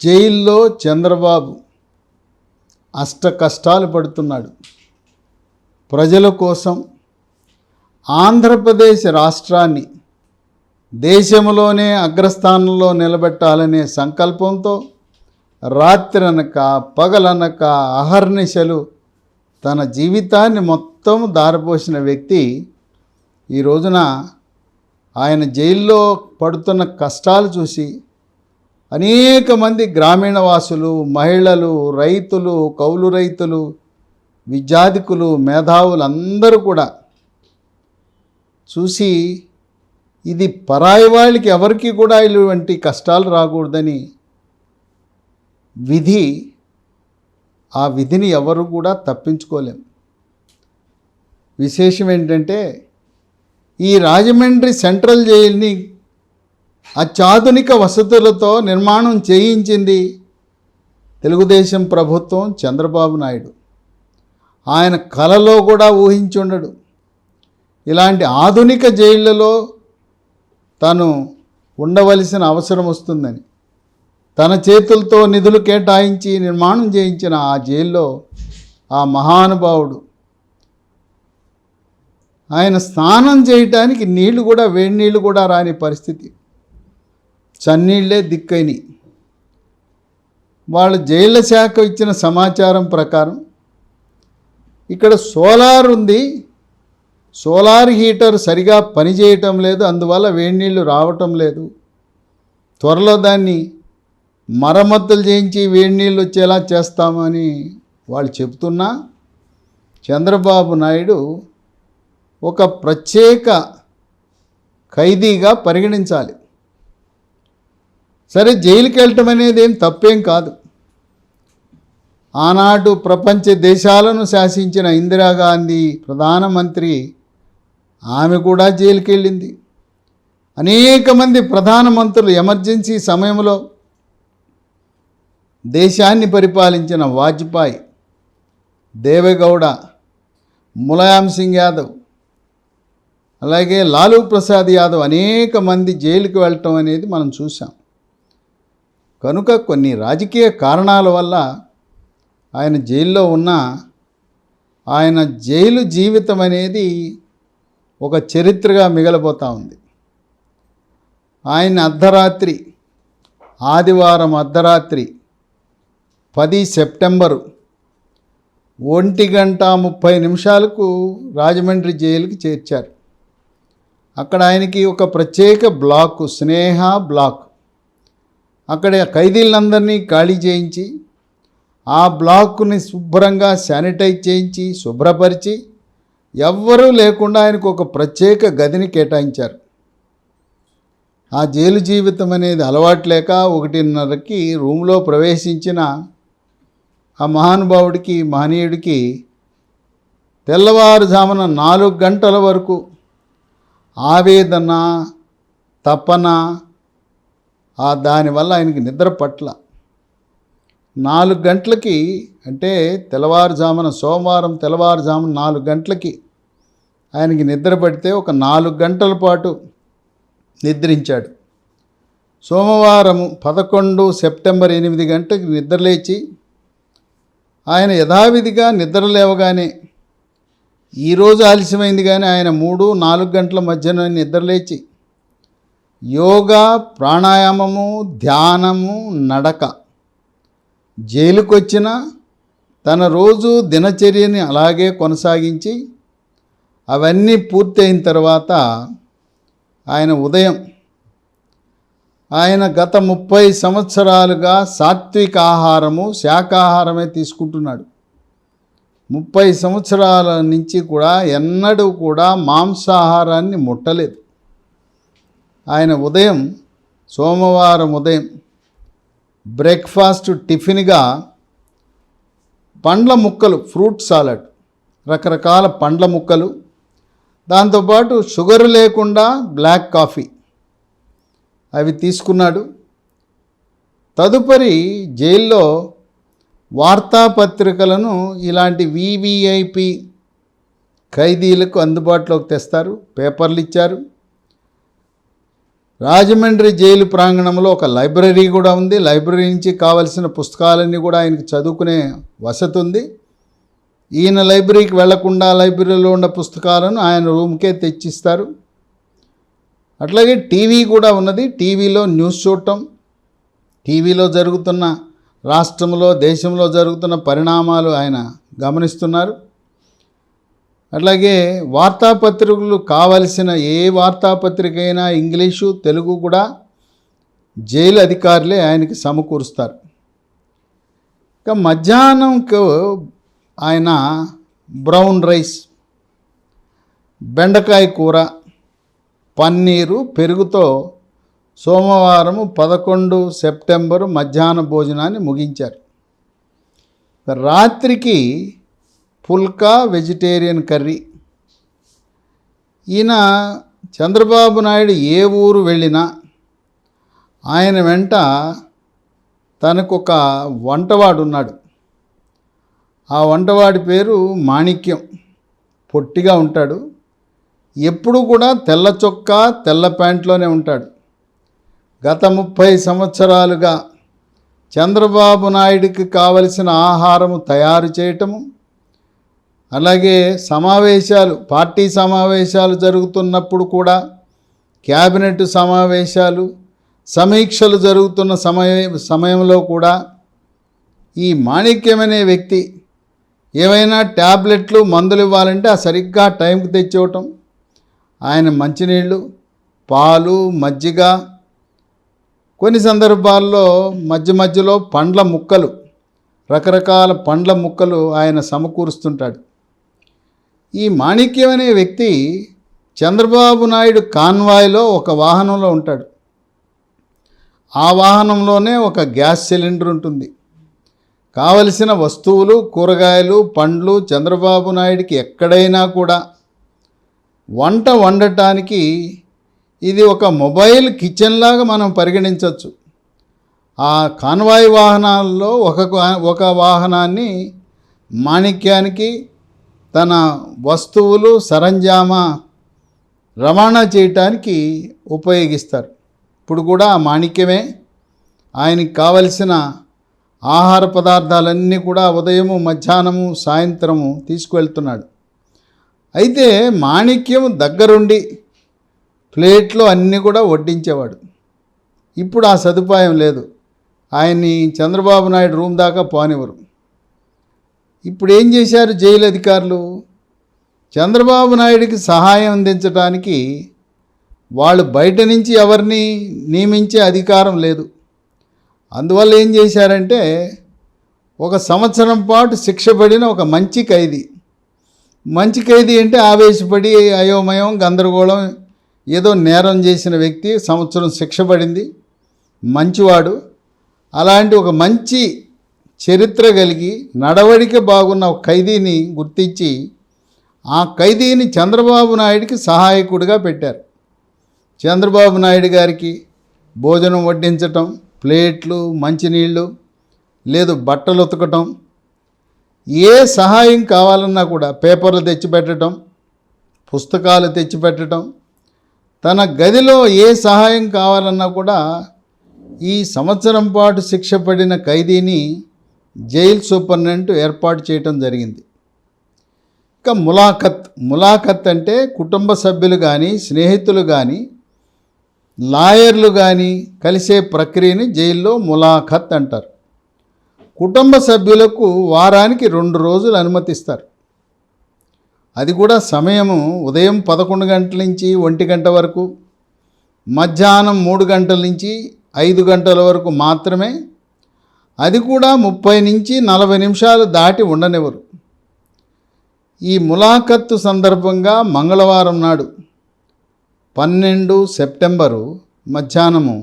జైల్లో చంద్రబాబు అష్ట కష్టాలు పడుతున్నాడు. ప్రజల కోసం ఆంధ్రప్రదేశ్ రాష్ట్రాన్ని దేశంలోనే అగ్రస్థానంలో నిలబెట్టాలనే సంకల్పంతో రాత్రనక పగలనక అహర్నిశలు తన జీవితాన్ని మొత్తం దారపోసిన వ్యక్తి ఈ రోజున ఆయన జైల్లో పడుతున్న కష్టాలు చూసి అనేక మంది గ్రామీణ వాసులు, మహిళలు, రైతులు, కౌలు రైతులు, విద్యాధికులు, మేధావులు అందరూ కూడా చూసి ఇది పరాయి వాళ్ళకి ఎవరికి కూడా ఇటువంటి కష్టాలు రాకూడదని విధి, ఆ విధిని ఎవరు కూడా తప్పించుకోలేం. విశేషం ఏంటంటే ఈ రాజమండ్రి సెంట్రల్ జైలుని అత్యాధునిక వసతులతో నిర్మాణం చేయించింది తెలుగుదేశం ప్రభుత్వం, చంద్రబాబు నాయుడు. ఆయన కలలో కూడా ఊహించి ఉండడు ఇలాంటి ఆధునిక జైళ్ళలో తాను ఉండవలసిన అవసరం వస్తుందని. తన చేతులతో నిధులు కేటాయించి నిర్మాణం చేయించిన ఆ జైల్లో ఆ మహానుభావుడు ఆయన స్నానం చేయటానికి నీళ్లు కూడా, వేడి నీళ్ళు కూడా రాని పరిస్థితి, చన్నీళ్లే దిక్కైని. వాళ్ళు జైళ్ళ శాఖ ఇచ్చిన సమాచారం ప్రకారం ఇక్కడ సోలార్ ఉంది, సోలార్ హీటర్ సరిగా పనిచేయటం లేదు, అందువల్ల వేడి నీళ్ళు రావటం లేదు, త్వరలో దాన్ని మరమ్మతులు చేయించి వేడి నీళ్ళు వచ్చేలా చేస్తామని వాళ్ళు చెబుతున్నా చంద్రబాబు నాయుడు ఒక ప్రత్యేక ఖైదీగా పరిగణించాలి. సరే, జైలుకి వెళ్ళటం అనేది ఏం తప్పేం కాదు. ఆనాడు ప్రపంచ దేశాలను శాసించిన ఇందిరాగాంధీ ప్రధానమంత్రి, ఆమె కూడా జైలుకి వెళ్ళింది. అనేక మంది ప్రధానమంత్రులు, ఎమర్జెన్సీ సమయంలో దేశాన్ని పరిపాలించిన వాజ్పేయి, దేవేగౌడ, ములాయం సింగ్ యాదవ్, అలాగే లాలూ ప్రసాద్ యాదవ్ అనేక మంది జైలుకి వెళ్ళటం అనేది మనం చూసాం. కనుక కొన్ని రాజకీయ కారణాల వల్ల ఆయన జైల్లో ఉన్న ఆయన జైలు జీవితం అనేది ఒక చరిత్రగా మిగలబోతూ ఉంది. ఆయన అర్ధరాత్రి, ఆదివారం అర్ధరాత్రి 10 సెప్టెంబరు 1:30 రాజమండ్రి జైలుకి చేర్చారు. అక్కడ ఆయనకి ఒక ప్రత్యేక బ్లాక్, స్నేహ బ్లాక్, అక్కడ ఖైదీలందరినీ ఖాళీ చేయించి ఆ బ్లాక్ని శుభ్రంగా శానిటైజ్ చేయించి శుభ్రపరిచి ఎవ్వరూ లేకుండా ఆయనకు ఒక ప్రత్యేక గదిని కేటాయించారు. ఆ జైలు జీవితం అనేది అలవాటు లేక 1:30కి రూమ్లో ప్రవేశించిన ఆ మహానుభావుడికి, మహనీయుడికి తెల్లవారుజామున 4 గంటల వరకు ఆవేదన, తపన, దానివల్ల ఆయనకి నిద్ర పట్ల. 4 గంటలకి అంటే సోమవారం తెల్లవారుజామున 4 గంటలకి ఆయనకి నిద్ర పడితే ఒక 4 గంటల పాటు నిద్రించాడు. సోమవారం 11 సెప్టెంబర్ 8 గంటలకు నిద్రలేచి ఆయన యథావిధిగా నిద్ర లేవగానే, ఈరోజు ఆలస్యమైంది కానీ ఆయన 3-4 గంటల మధ్యన నిద్రలేచి యోగా, ప్రాణాయామము, ధ్యానము, నడక, జైలుకొచ్చిన తన రోజు దినచర్యని అలాగే కొనసాగించి అవన్నీ పూర్తయిన తర్వాత ఆయన ఉదయం, ఆయన గత 30 సంవత్సరాలుగా సాత్విక ఆహారము, శాకాహారమే తీసుకుంటున్నాడు. 30 సంవత్సరాల నుంచి కూడా ఎన్నడూ కూడా మాంసాహారాన్ని ముట్టలేదు. ఆయన సోమవారం ఉదయం బ్రేక్ఫాస్ట్, టిఫిన్గా పండ్ల ముక్కలు, ఫ్రూట్ సాలడ్, రకరకాల పండ్ల ముక్కలు, దాంతోపాటు షుగర్ లేకుండా బ్లాక్ కాఫీ అవి తీసుకున్నాడు. తదుపరి జైల్లో వార్తాపత్రికలను ఇలాంటి వివిఐపి ఖైదీలకు అందుబాటులోకి తెస్తారు, పేపర్లు ఇచ్చారు. రాజమండ్రి జైలు ప్రాంగణంలో ఒక లైబ్రరీ కూడా ఉంది. లైబ్రరీ నుంచి కావలసిన పుస్తకాలన్నీ కూడా ఆయనకు చదువుకునే వసతి ఉంది. ఈయన లైబ్రరీకి వెళ్లకుండా లైబ్రరీలో ఉన్న పుస్తకాలను ఆయన రూమ్కే తెచ్చిస్తారు. అట్లాగే టీవీ కూడా ఉన్నది. టీవీలో న్యూస్ చూడటం, టీవీలో జరుగుతున్న రాష్ట్రంలో దేశంలో జరుగుతున్న పరిణామాలు ఆయన గమనిస్తున్నారు. అట్లాగే వార్తాపత్రికలు కావలసిన ఏ వార్తాపత్రిక అయినా ఇంగ్లీషు తెలుగు కూడా జైలు అధికారులే ఆయనకి సమకూరుస్తారు. ఇక మధ్యాహ్నంకు ఆయన బ్రౌన్ రైస్, బెండకాయ కూర, పన్నీరు, పెరుగుతో సోమవారం 11 సెప్టెంబరు మధ్యాహ్న భోజనాన్ని ముగించారు. రాత్రికి పుల్కా వెజిటేరియన్ కర్రీ. ఈయన చంద్రబాబు నాయుడు ఏ ఊరు వెళ్ళినా ఆయన వెంట తనకొక వంటవాడు ఉన్నాడు. ఆ వంటవాడి పేరు మాణిక్యం. పొట్టిగా ఉంటాడు. ఎప్పుడు కూడా తెల్ల చొక్కా తెల్ల ప్యాంట్లోనే ఉంటాడు. గత 30 సంవత్సరాలుగా చంద్రబాబు నాయుడికి కావలసిన ఆహారము తయారు చేయటము, అలాగే పార్టీ సమావేశాలు జరుగుతున్నప్పుడు కూడా, క్యాబినెట్ సమావేశాలు, సమీక్షలు జరుగుతున్న సమయంలో కూడా ఈ మాణిక్యం అనే వ్యక్తి ఏవైనా ట్యాబ్లెట్లు మందులు ఇవ్వాలంటే ఆ సరిగ్గా టైంకి తెచ్చివ్వటం, ఆయన మంచినీళ్ళు, పాలు, మజ్జిగ, కొన్ని సందర్భాల్లో మధ్యలో పండ్ల ముక్కలు, రకరకాల పండ్ల ముక్కలు ఆయన సమకూరుస్తుంటాడు. ఈ మాణిక్యం అనే వ్యక్తి చంద్రబాబు నాయుడు కాన్వాయ్లో ఒక వాహనంలో ఉంటాడు. ఆ వాహనంలోనే ఒక గ్యాస్ సిలిండర్ ఉంటుంది. కావలసిన వస్తువులు, కూరగాయలు, పండ్లు చంద్రబాబు నాయుడికి ఎక్కడైనా కూడా వంట వండటానికి ఇది ఒక మొబైల్ కిచెన్ లాగా మనం పరిగణించవచ్చు. ఆ కాన్వాయ్ వాహనాల్లో ఒక వాహనాన్ని మాణిక్యానికి తన వస్తువులు సరంజామా రవాణా చేయటానికి ఉపయోగిస్తారు. ఇప్పుడు కూడా ఆ మాణిక్యమే ఆయనకి కావలసిన ఆహార పదార్థాలన్నీ కూడా ఉదయము, మధ్యాహ్నము, సాయంత్రము తీసుకువెళ్తున్నాడు. అయితే మాణిక్యం దగ్గరుండి ప్లేట్లో అన్నీ కూడా వడ్డించేవాడు. ఇప్పుడు ఆ సదుపాయం లేదు. ఆయన్ని చంద్రబాబు నాయుడు రూమ్ దాకా పోనివ్వరు. ఇప్పుడు ఏం చేశారు జైలు అధికారులు? చంద్రబాబు నాయుడికి సహాయం అందించడానికి వాళ్ళు బయట నుంచి ఎవరిని నియమించే అధికారం లేదు. అందువల్ల ఏం చేశారంటే 1 సంవత్సరం పాటు శిక్ష పడిన ఒక మంచి ఖైదీ అంటే ఆవేశపడి అయోమయం, గందరగోళం, ఏదో నేరం చేసిన వ్యక్తి, సంవత్సరం శిక్ష పడింది, మంచివాడు, అలాంటి ఒక మంచి చరిత్ర కలిగి నడవడిక బాగున్న ఒక ఖైదీని గుర్తించి ఆ ఖైదీని చంద్రబాబు నాయుడికి సహాయకుడిగా పెట్టారు. చంద్రబాబు నాయుడు గారికి భోజనం వడ్డించటం, ప్లేట్లు, మంచినీళ్ళు, లేదు బట్టలు ఉతకటం, ఏ సహాయం కావాలన్నా కూడా పేపర్లు తెచ్చిపెట్టడం, పుస్తకాలు తెచ్చిపెట్టడం, తన గదిలో ఏ సహాయం కావాలన్నా కూడా ఈ సంవత్సరం పాటు శిక్ష పడిన ఖైదీని జైలు సూపరింటెండెంట్ ఏర్పాటు చేయటం జరిగింది. ఇక ములాఖత్ అంటే కుటుంబ సభ్యులు కానీ, స్నేహితులు కానీ, లాయర్లు కానీ కలిసే ప్రక్రియని జైల్లో ములాఖత్ అంటారు. కుటుంబ సభ్యులకు వారానికి 2 రోజులు అనుమతిస్తారు. అది కూడా సమయము ఉదయం 11 గంటల నుంచి 1 గంట వరకు, మధ్యాహ్నం 3 గంటల నుంచి 5 గంటల వరకు మాత్రమే. అది కూడా 30 నుంచి 40 నిమిషాలు దాటి ఉండనివ్వరు. ఈ ములాఖత్తు సందర్భంగా మంగళవారం నాడు 12 సెప్టెంబరు మధ్యాహ్నము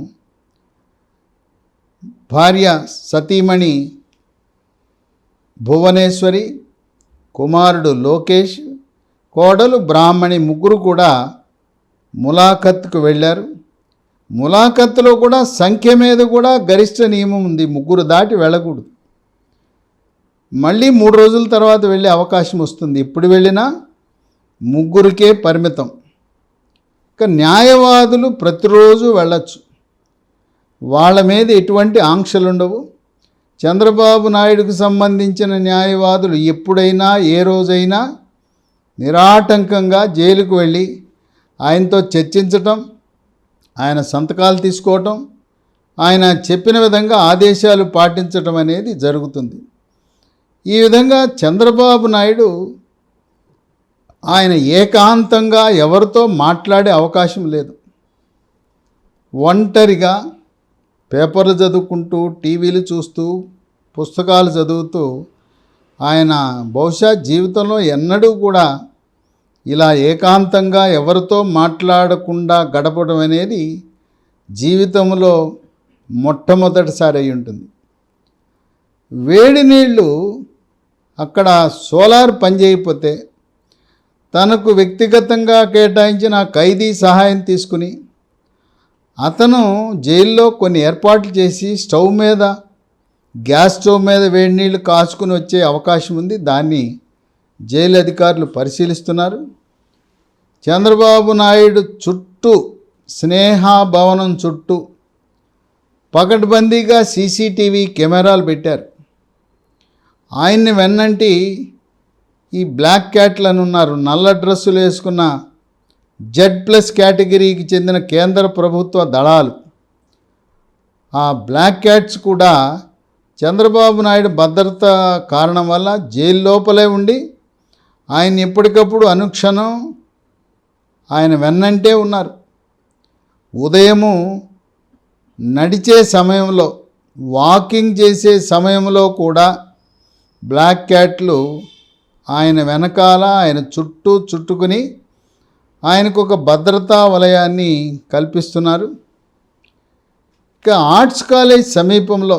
భార్య సతీమణి భువనేశ్వరి, కుమారుడు లోకేష్, కోడలు బ్రాహ్మణి ముగ్గురు కూడా ములాఖత్కు వెళ్ళారు. ములాఖత్తులో కూడా సంఖ్య మీద కూడా గరిష్ట నియమం ఉంది, 3 దాటి వెళ్ళకూడదు. మళ్ళీ 3 రోజుల తర్వాత వెళ్ళే అవకాశం వస్తుంది. ఇప్పుడు వెళ్ళినా 3కే పరిమితం. ఇక న్యాయవాదులు ప్రతిరోజు వెళ్ళచ్చు, వాళ్ళ మీద ఎటువంటి ఆంక్షలు ఉండవు. చంద్రబాబు నాయుడుకు సంబంధించిన న్యాయవాదులు ఎప్పుడైనా ఏ రోజైనా నిరాటంకంగా జైలుకు వెళ్ళి ఆయనతో చర్చించటం, ఆయన సంతకాలు తీసుకోవటం, ఆయన చెప్పిన విధంగా ఆదేశాలు పాటించటం అనేది జరుగుతుంది. ఈ విధంగా చంద్రబాబు నాయుడు ఆయన ఏకాంతంగా ఎవరితో మాట్లాడే అవకాశం లేదు. ఒంటరిగా పేపర్లు చదువుకుంటూ, టీవీలు చూస్తూ, పుస్తకాలు చదువుతూ ఆయన బహుశా జీవితంలో ఎన్నడూ కూడా ఇలా ఏకాంతంగా ఎవరితో మాట్లాడకుండా గడపడం అనేది జీవితంలో మొట్టమొదటిసారి అయి ఉంటుంది. వేడి నీళ్ళు అక్కడ సోలార్ పనిచేయకపోతే తనకు వ్యక్తిగతంగా కేటాయించిన ఖైదీ సహాయం తీసుకుని అతను జైల్లో కొన్ని ఏర్పాట్లు చేసి గ్యాస్ స్టవ్ మీద వేడి నీళ్ళు కాచుకుని వచ్చే అవకాశం ఉంది. దాన్ని జైలు అధికారులు పరిశీలిస్తున్నారు. చంద్రబాబు నాయుడు చుట్టూ, స్నేహ భవనం చుట్టూ పకడ్బందీగా సీసీటీవీ కెమెరాలు పెట్టారు. ఆయన్ని వెన్నంటి ఈ బ్లాక్ క్యాట్లను ఉన్నారు, నల్ల డ్రెస్సులు వేసుకున్న Z+ కేటగిరీకి చెందిన కేంద్ర ప్రభుత్వ దళాలు. ఆ బ్లాక్ క్యాట్స్ కూడా చంద్రబాబు నాయుడు భద్రత కారణం వల్ల జైలు లోపలే ఉండి ఆయన ఎప్పటికప్పుడు అనుక్షణం ఆయన వెన్నంటే ఉన్నారు. ఉదయము నడిచే సమయంలో, వాకింగ్ చేసే సమయంలో కూడా బ్లాక్ క్యాట్లు ఆయన వెనకాల, ఆయన చుట్టూ చుట్టుకుని ఆయనకు ఒక భద్రతా వలయాన్ని కల్పిస్తున్నారు. ఇక ఆర్ట్స్ కాలేజ్ సమీపంలో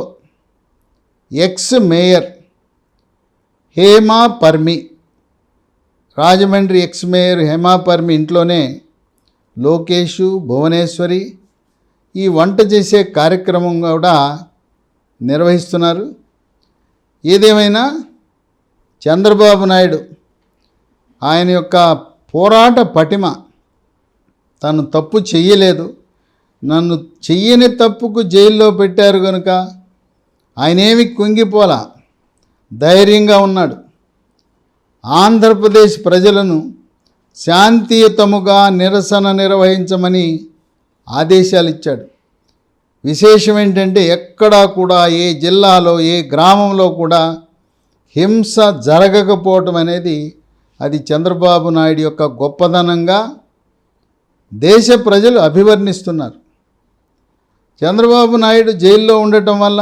ఎక్స్ మేయర్ హేమా పర్మి, రాజమండ్రి ఎక్స్ మేయర్ హేమా పర్మి ఇంట్లోనే లోకేషు, భువనేశ్వరి ఈ వంట చేసే కార్యక్రమం కూడా నిర్వహిస్తున్నారు. ఏదేమైనా చంద్రబాబు నాయుడు ఆయన యొక్క పోరాట పటిమ, తను తప్పు చెయ్యలేదు, నన్ను చెయ్యని తప్పుకు జైల్లో పెట్టారు కనుక ఆయనేమి కుంగిపోలా, ధైర్యంగా ఉన్నాడు. ఆంధ్రప్రదేశ్ ప్రజలను శాంతియుతముగా నిరసన నిర్వహించమని ఆదేశాలు ఇచ్చాడు. విశేషం ఏంటంటే ఎక్కడా కూడా, ఏ జిల్లాలో, ఏ గ్రామంలో కూడా హింస జరగకపోవటం అనేది అది చంద్రబాబు నాయుడు యొక్క గొప్పదనంగా దేశ ప్రజలు అభివర్ణిస్తున్నారు. చంద్రబాబు నాయుడు జైల్లో ఉండటం వల్ల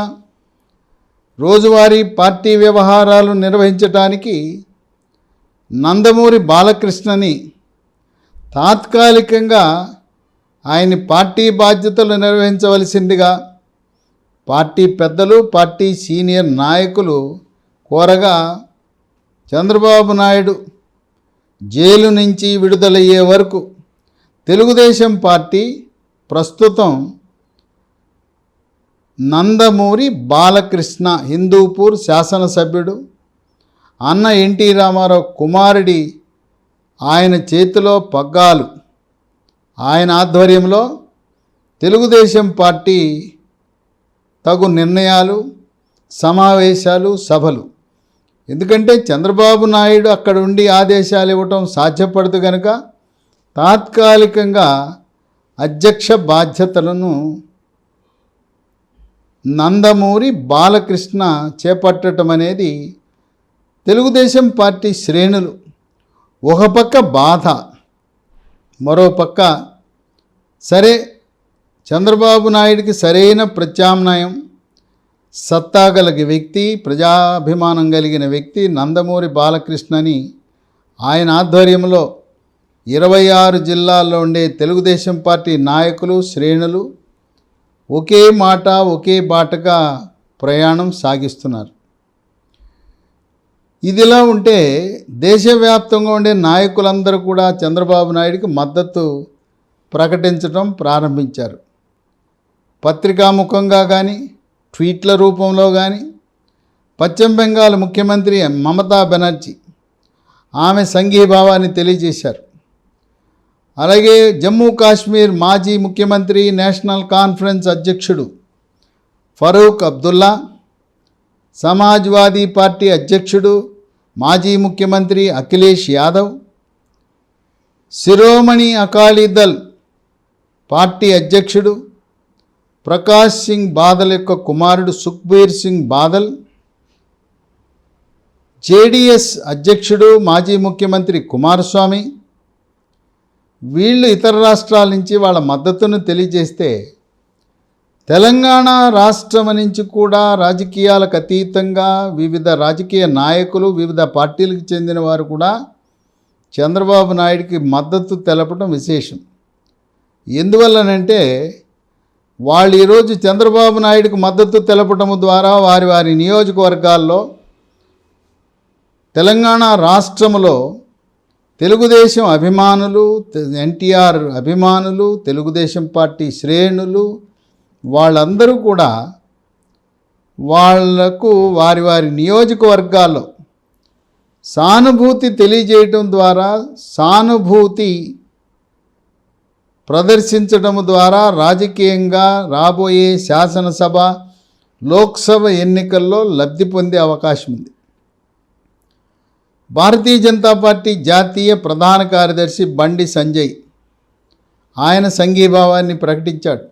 రోజువారీ పార్టీ వ్యవహారాలు నిర్వహించటానికి నందమూరి బాలకృష్ణని తాత్కాలికంగా ఆయన పార్టీ బాధ్యతలు నిర్వహించవలసిందిగా పార్టీ పెద్దలు, పార్టీ సీనియర్ నాయకులు కోరగా చంద్రబాబు నాయుడు జైలు నుంచి విడుదలయ్యే వరకు తెలుగుదేశం పార్టీ ప్రస్తుతం నందమూరి బాలకృష్ణ, హిందూపూర్ శాసనసభ్యుడు, అన్న ఎన్టీ రామారావు కుమారుడి ఆయన చేతిలో పగ్గాలు, ఆయన ఆధ్వర్యంలో తెలుగుదేశం పార్టీ తగు నిర్ణయాలు, సమావేశాలు, సభలు. ఎందుకంటే చంద్రబాబు నాయుడు అక్కడ ఉండి ఆదేశాలు ఇవ్వటం సాధ్యపడదు కనుక తాత్కాలికంగా అధ్యక్ష బాధ్యతలను నందమూరి బాలకృష్ణ చేపట్టడం అనేది తెలుగుదేశం పార్టీ శ్రేణులు ఒక పక్క బాధ, మరో పక్క సరే చంద్రబాబు నాయుడికి సరైన ప్రత్యామ్నాయం, సత్తా కలిగిన వ్యక్తి, ప్రజాభిమానం కలిగిన వ్యక్తి నందమూరి బాలకృష్ణని ఆయన ఆధ్వర్యంలో 26 జిల్లాల్లో ఉండే తెలుగుదేశం పార్టీ నాయకులు, శ్రేణులు ఒకే మాట, ఒకే బాటగా ప్రయాణం సాగిస్తున్నారు. ఇదిలా ఉంటే దేశవ్యాప్తంగా ఉండే నాయకులందరూ కూడా చంద్రబాబు నాయుడికి మద్దతు ప్రకటించడం ప్రారంభించారు. పత్రికాముఖంగా కానీ, ట్వీట్ల రూపంలో కానీ. పశ్చిమ బెంగాల్ ముఖ్యమంత్రి మమతా బెనర్జీ ఆమె సంఘీభావాన్ని తెలియజేశారు. అలాగే జమ్మూ కాశ్మీర్ మాజీ ముఖ్యమంత్రి నేషనల్ కాన్ఫరెన్స్ అధ్యక్షుడు ఫరూక్ అబ్దుల్లా, సమాజ్వాదీ పార్టీ అధ్యక్షుడు మాజీ ముఖ్యమంత్రి అఖిలేష్ యాదవ్, శిరోమణి అకాలీదళ్ పార్టీ అధ్యక్షుడు ప్రకాష్ సింగ్ బాదల్ యొక్క కుమారుడు సుఖ్బీర్ సింగ్ బాదల్, జేడీఎస్ అధ్యక్షుడు మాజీ ముఖ్యమంత్రి కుమారస్వామి, వీళ్ళు ఇతర రాష్ట్రాల నుంచి వాళ్ళ మద్దతును తెలియజేస్తే, తెలంగాణ రాష్ట్రం నుంచి కూడా రాజకీయాలకు అతీతంగా వివిధ రాజకీయ నాయకులు, వివిధ పార్టీలకు చెందిన వారు కూడా చంద్రబాబు నాయుడికి మద్దతు తెలపడం విశేషం. ఎందువల్లనంటే వాళ్ళు ఈరోజు చంద్రబాబు నాయుడికి మద్దతు తెలపడం ద్వారా వారి వారి నియోజకవర్గాల్లో తెలంగాణ రాష్ట్రంలో తెలుగుదేశం అభిమానులు, ఎన్టీఆర్ అభిమానులు, తెలుగుదేశం పార్టీ శ్రేణులు వాళ్ళందరూ కూడా వాళ్లకు వారి వారి నియోజకవర్గాల్లో సానుభూతి తెలియజేయటం ద్వారా, సానుభూతి ప్రదర్శించడం ద్వారా రాజకీయంగా రాబోయే శాసనసభ, లోక్సభ ఎన్నికల్లో లబ్ధి పొందే అవకాశం ఉంది. భారతీయ జనతా పార్టీ జాతీయ ప్రధాన కార్యదర్శి బండి సంజయ్ ఆయన సంఘీభావాన్ని ప్రకటించాడు.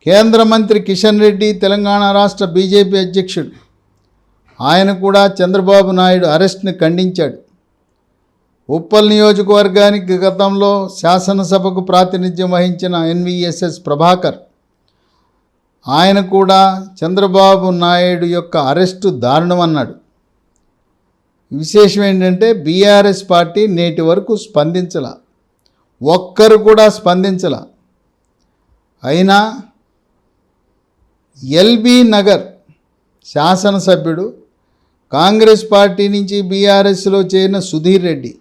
కేంద్ర మంత్రి కిషన్ రెడ్డి, తెలంగాణ రాష్ట్ర బీజేపీ అధ్యక్షుడు, ఆయన కూడా చంద్రబాబు నాయుడు అరెస్ట్ని ఖండించాడు. ఉప్పల్ నియోజకవర్గానికి గతంలో శాసనసభకు ప్రాతినిధ్యం వహించిన ఎన్వీఎస్ఎస్ ప్రభాకర్, ఆయన కూడా చంద్రబాబు నాయుడు యొక్క అరెస్టు దారుణం అన్నాడు. విశేషం ఏంటంటే బీఆర్ఎస్ పార్టీ నేటి వరకు స్పందించల, ఒక్కరు కూడా స్పందించల. అయినా ఎల్బీ నగర్ శాసనసభ్యుడు, కాంగ్రెస్ పార్టీ నుంచి బీఆర్ఎస్లో చేరిన సుధీర్ రెడ్డి,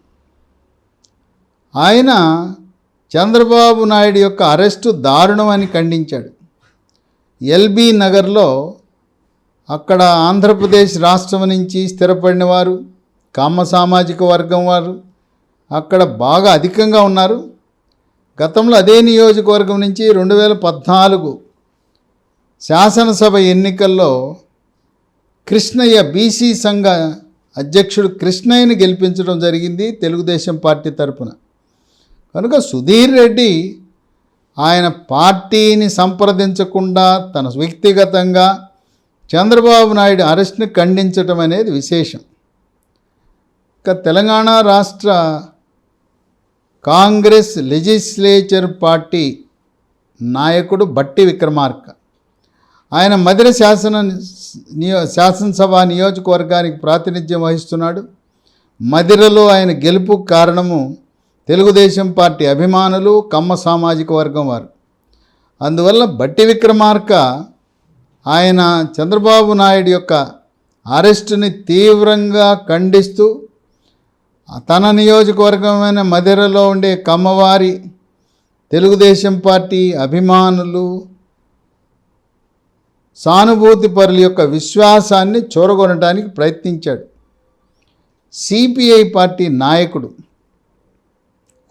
ఆయన చంద్రబాబు నాయుడు యొక్క అరెస్టు దారుణం అని ఖండించాడు. ఎల్బీ నగర్లో అక్కడ ఆంధ్రప్రదేశ్ రాష్ట్రం నుంచి స్థిరపడిన వారు, కామ సామాజిక వర్గం వారు అక్కడ బాగా అధికంగా ఉన్నారు. గతంలో అదే నియోజకవర్గం నుంచి 2014 శాసనసభ ఎన్నికల్లో కృష్ణయ్య, బీసీ సంఘ అధ్యక్షుడు కృష్ణయ్యని గెలిపించడం జరిగింది తెలుగుదేశం పార్టీ తరపున. కనుక సుధీర్ రెడ్డి ఆయన పార్టీని సంప్రదించకుండా తన వ్యక్తిగతంగా చంద్రబాబు నాయుడు అరెస్ట్ని ఖండించడం అనేది విశేషం. ఇక తెలంగాణ రాష్ట్ర కాంగ్రెస్ లెజిస్లేచర్ పార్టీ నాయకుడు బట్టి విక్రమార్క, ఆయన మధిర శాసనసభ నియోజకవర్గానికి ప్రాతినిధ్యం వహిస్తున్నాడు. మధిరలో ఆయన గెలుపుకు కారణము తెలుగుదేశం పార్టీ అభిమానులు, కమ్మ సామాజిక వర్గం వారు. అందువల్ల బట్టి విక్రమార్క ఆయన చంద్రబాబు నాయుడు యొక్క అరెస్టుని తీవ్రంగా ఖండిస్తూ తన నియోజకవర్గమైన మధిరలో ఉండే కమ్మవారి తెలుగుదేశం పార్టీ అభిమానులు, సానుభూతి పరుల యొక్క విశ్వాసాన్ని చూరగొనడానికి ప్రయత్నించాడు. సిపిఐ పార్టీ నాయకుడు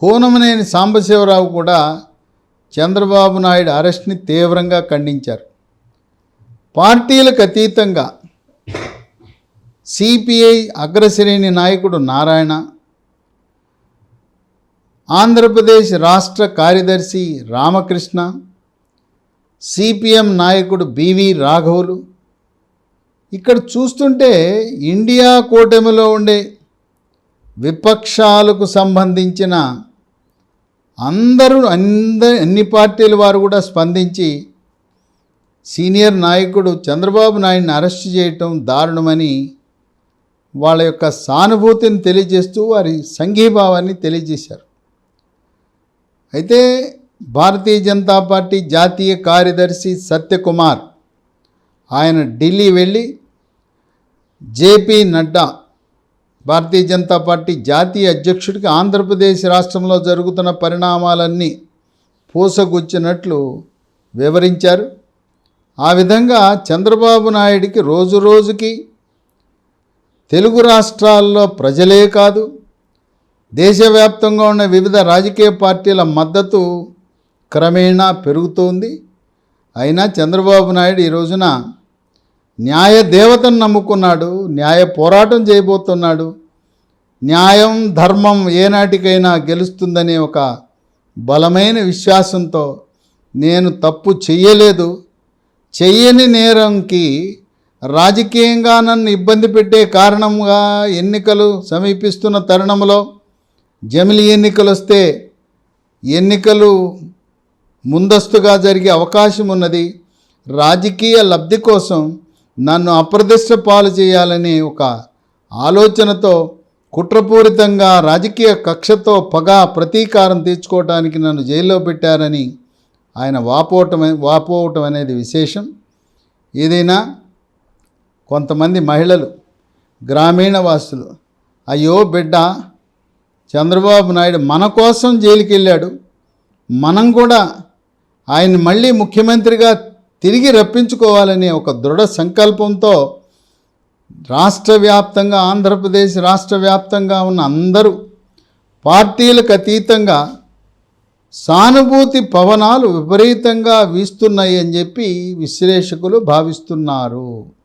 కూనమనేని సాంబశివరావు కూడా చంద్రబాబు నాయుడు అరెస్ట్ని తీవ్రంగా ఖండించారు. పార్టీలకు అతీతంగా సిపిఐ అగ్రశ్రేణి నాయకుడు నారాయణ, ఆంధ్రప్రదేశ్ రాష్ట్ర కార్యదర్శి రామకృష్ణ, సిపిఎం నాయకుడు బివి రాఘవులు, ఇక్కడ చూస్తుంటే ఇండియా కూటమిలో ఉండే విపక్షాలకు సంబంధించిన అన్ని పార్టీల వారు కూడా స్పందించి సీనియర్ నాయకుడు చంద్రబాబు నాయుడిని అరెస్ట్ చేయటం దారుణమని వాళ్ళ యొక్క సానుభూతిని తెలియజేస్తూ వారి సంఘీభావాన్ని తెలియజేశారు. అయితే భారతీయ జనతా పార్టీ జాతీయ కార్యదర్శి సత్యకుమార్ ఆయన ఢిల్లీ వెళ్ళి జేపీ నడ్డా భారతీయ జనతా పార్టీ జాతీయ అధ్యక్షుడికి ఆంధ్రప్రదేశ్ రాష్ట్రంలో జరుగుతున్న పరిణామాలన్నీ పూసగుచ్చినట్లు వివరించారు. ఆ విధంగా చంద్రబాబు నాయుడికి రోజు రోజుకి తెలుగు రాష్ట్రాల్లో ప్రజలే కాదు, దేశవ్యాప్తంగా ఉన్న వివిధ రాజకీయ పార్టీల మద్దతు క్రమేణా పెరుగుతోంది. అయినా చంద్రబాబు నాయుడు ఈ రోజున న్యాయ దేవతను నమ్ముకున్నాడు, న్యాయ పోరాటం చేయబోతున్నాడు. న్యాయం ధర్మం ఏనాటికైనా గెలుస్తుందనే ఒక బలమైన విశ్వాసంతో నేను తప్పు చెయ్యలేదు, చెయ్యని నేరంకి రాజకీయంగా నన్ను ఇబ్బంది పెట్టే కారణంగా ఎన్నికలు సమీపిస్తున్న తరుణంలో జమిలి ఎన్నికలు వస్తే ఎన్నికలు ముందస్తుగా జరిగే అవకాశం ఉన్నది, రాజకీయ లబ్ధి కోసం నన్ను అప్రదిష్ట పాలు చేయాలని ఒక ఆలోచనతో కుట్రపూరితంగా రాజకీయ కక్షతో పగ ప్రతీకారం తీర్చుకోవడానికి నన్ను జైల్లో పెట్టారని ఆయన వాపోవటం అనేది విశేషం. ఏదైనా కొంతమంది మహిళలు, గ్రామీణ వాసులు, అయ్యో బిడ్డ చంద్రబాబు నాయుడు మన కోసం జైలుకి వెళ్ళాడు, మనం కూడా ఆయన మళ్ళీ ముఖ్యమంత్రిగా తిరిగి రప్పించుకోవాలనే ఒక దృఢ సంకల్పంతో రాష్ట్ర వ్యాప్తంగా, ఆంధ్రప్రదేశ్ రాష్ట్ర వ్యాప్తంగా ఉన్న అందరూ పార్టీలకు అతీతంగా సానుభూతి పవనాలు విపరీతంగా వీస్తున్నాయి అని చెప్పి విశ్లేషకులు భావిస్తున్నారు.